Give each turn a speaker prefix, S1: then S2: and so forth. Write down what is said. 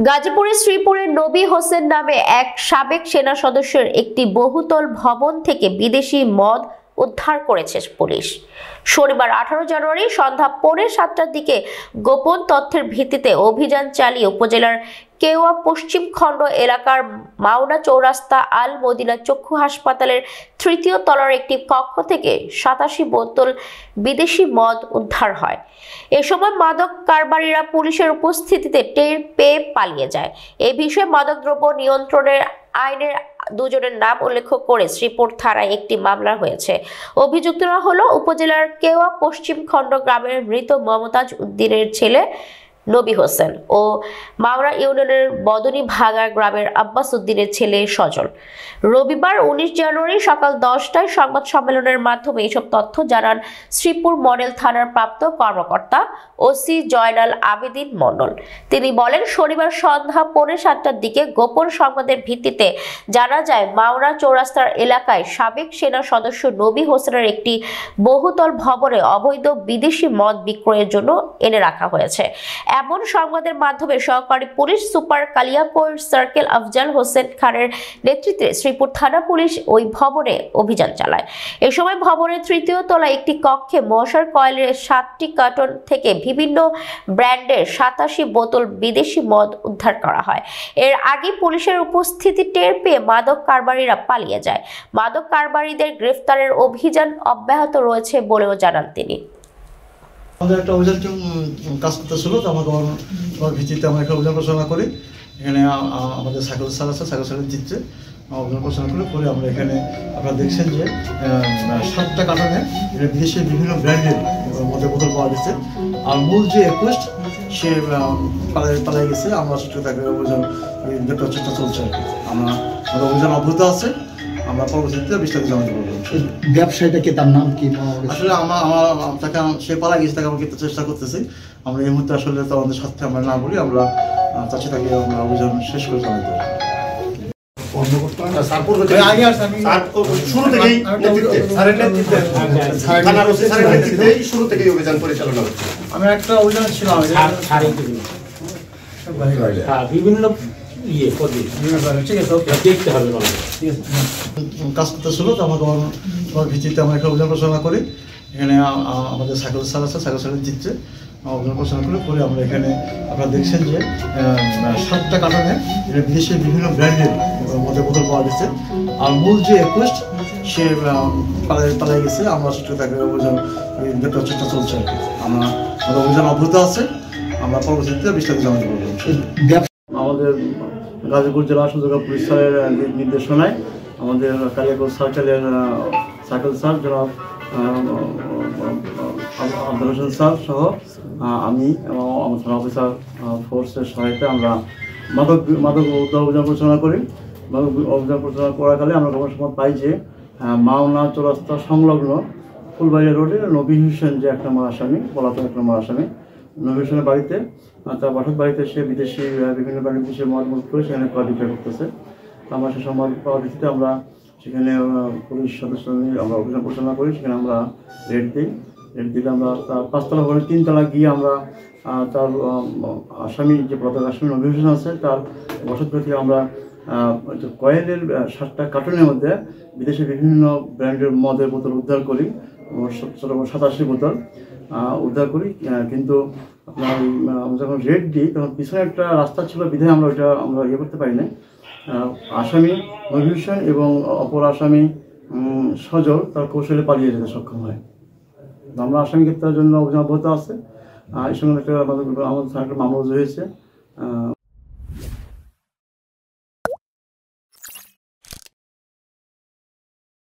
S1: গাজীপুরের শ্রীপুরের নবী হোসেন নামে এক সাবেক সেনা সদস্যের একটি বহুতল ভবন থেকে বিদেশি মদ উদ্ধার করেছে পুলিশ। শনিবার 18 জানুয়ারি সন্ধ্যা 7:45টার দিকে গোপন তথ্যের ভিত্তিতে অভিযান চালিয়ে উপজেলার কেওয়া পশ্চিম খণ্ড এলাকার মাওনা চৌরাস্তা আল মদিনা চক্ষু হাসপাতালের 3য় তলার একটি কক্ষ থেকে 87 বোতল বিদেশি মদ উদ্ধার হয়। এ সময় মাদক কারবারিরা পুলিশের উপস্থিতিতে টের পেয়ে পালিয়ে যায়। এই বিষয়ে মাদকদ্রব্য নিয়ন্ত্রণের আইনের 2 জনের নাম উল্লেখ করে শ্রীপুর থানায় একটি মামলা হয়েছে। অভিযুক্তরা হলো উপজেলার কেওয়া পশ্চিম খণ্ড গ্রামের মৃত মমতাজ উদ্দিনের ছেলে নবী হোসেন ও মাওনা ইউনিয়নের বদনী ভাগা গ্রামের আব্বাস উদ্দিনের ছেলে সজল। রবিবার 19 জানুয়ারি সকাল 10টায় সংবাদ সম্মেলনের মাধ্যমে এসব তথ্য জানান শ্রীপুর মডেল থানার প্রাপ্ত কর্মকর্তা ওসি জয়নাল আবেদিন মণ্ডল। তিনি বলেন, শনিবার সন্ধ্যা 7:45টার দিকে গোপন সংবাদের ভিত্তিতে জানা যায় মাওনা চৌরাস্তার এলাকায় সাবেক সেনা সদস্য নবী হোসেনের একটি বহুতল ভবনে অবৈধ বিদেশি মদ বিক্রয়ের জন্য এনে রাখা হয়েছে। এমন সংবাদের মাধ্যমে সহকারী police super Kaliakair circle Afzal Hossain খানের নেতৃত্বে শ্রীপুর থানা পুলিশ ওই ভবনে অভিযান চালায়। এ সময় ভবনের 3য় তলায় একটি কক্ষে মশার কয়েলের 7টি কার্টন থেকে বিভিন্ন ব্র্যান্ডের 87 বোতল বিদেশি মদ উদ্ধার করা হয়। এর আগে পুলিশের উপস্থিতি টের পেয়ে মাদক কারবারিরা পালিয়ে যায়। মাদক কারবারিদের গ্রেফতারের অভিযান অব্যাহত রয়েছে বলেও জানান তিনি।
S2: আমাদের একটা অভিযান কাজ করতেছিল, তো আমাকে ভিত্তিতে আমরা একটা অভিযান পরিচালনা করি। এখানে আমাদের সাইকেল স্যার আছে, সাইকেল স্যারের চিত্রে অভিযান পরিচালনা করে আমরা এখানে আপনারা দেখছেন যে 7টা কার্টনে বিদেশের বিভিন্ন ব্র্যান্ডের মধ্যে বোতল পাওয়া গেছে। আর মূল যে একুইস্ট সে পালাই গেছে। আমরা সেটা তাকে অভিযান চেষ্টা চলছে আর কি। আমাদের অভিযান অব্যাহত আছে। আমরা পরবর্তীতে বিস্তারিত জানাতে পারবো।
S3: ব্যবসায়ীটাকে তার নাম কি?
S2: আসলে তাকে সে পালা গেছে, তাকে আমরা চেষ্টা করতেছি। আমরা এই মুহূর্তে আসলে তো আমাদের সাথে আমরা না বলি, আমরা চাচ্ছি তাকে আমরা অভিযান শেষ করে চালাতে পারি।
S3: আমি একটা অভিযান ছিলাম বিভিন্ন
S2: কাজ করতেছিল, তো আমাকে ভিত্তিতে আমরা একটা অভিযান পরিচালনা করি। এখানে আমাদের সাইকেল স্যার আছে, সাইকেল স্যারের চিত্রে অভিযান পরিচালনা করে আমরা এখানে আপনারা দেখছেন যে 7টা কার্টনে বিদেশের বিভিন্ন ব্র্যান্ডের মধ্যে বোতল পাওয়া গেছে। আর মূল যে একুইস্ট সে পালাই গেছে। আমরা সেটা তাকে অভিযান চেষ্টা চলছে আর কি। আমাদের অভিযান অব্যাহত আছে। আমরা পরবর্তীতে বিস্তারিত জানাতে পারবো। আমাদের গাজীপুর জেলা সদর পুলিশ স্যারের নির্দেশনায় আমাদের কালিয়াকৈর সার্কেলের সার্কেল স্যার জনাব আব্দুল হোসেন স্যার সহ আমি এবং আমার থানা অফিসার ফোর্সের সহায়তায় আমরা মাদক অভিযান পরিচালনা করি। মাদক অভিযান পরিচালনা করাকালে আমরা খবর সময় পাই যে মাওনা চৌরাস্তা সংলগ্ন ফুলবাড়িয়া রোডে নবী হোসেন যে 1 নম্বর আসামি, পলাতক 1 নম্বর আসামি, নবী হোসেনের বাড়িতে তার বাসক বাড়িতে সে বিদেশি বিভিন্ন ব্র্যান্ডের বিদেশি মদ করে সেখানে বিক্রয় করতেছে। আমরা সে সংবাদ পাওয়ার ভিত্তিতে আমরা সেখানে পুলিশ সদস্য নিয়ে আমরা অভিযান পরিচালনা করি। সেখানে আমরা রেড দিলে আমরা তার 5তলা ভবনের 3 তলা গিয়ে আমরা তার আসামি যে পলাতক আসামি নবী হোসেন আছে তার বসতবাড়ি থেকে আমরা কয়েলের 7টা কার্টনের মধ্যে বিদেশি বিভিন্ন ব্র্যান্ডের মদের বোতল উদ্ধার করি। 87 বোতল উদ্ধার করি। কিন্তু আপনার আমরা যখন রেড দিই তখন পিছনে একটা রাস্তা ছিল, বিধায় আমরা ইয়ে করতে পারি না। আসামি নবী হোসেন এবং অপর আসামি সজল তার কৌশলে পালিয়ে যেতে সক্ষম হয়। আমরা আসামি গ্রেপ্তারের জন্য অভিযান অব্যাহত আছে। এই সঙ্গে আমাদের একটা মামলা হয়েছে।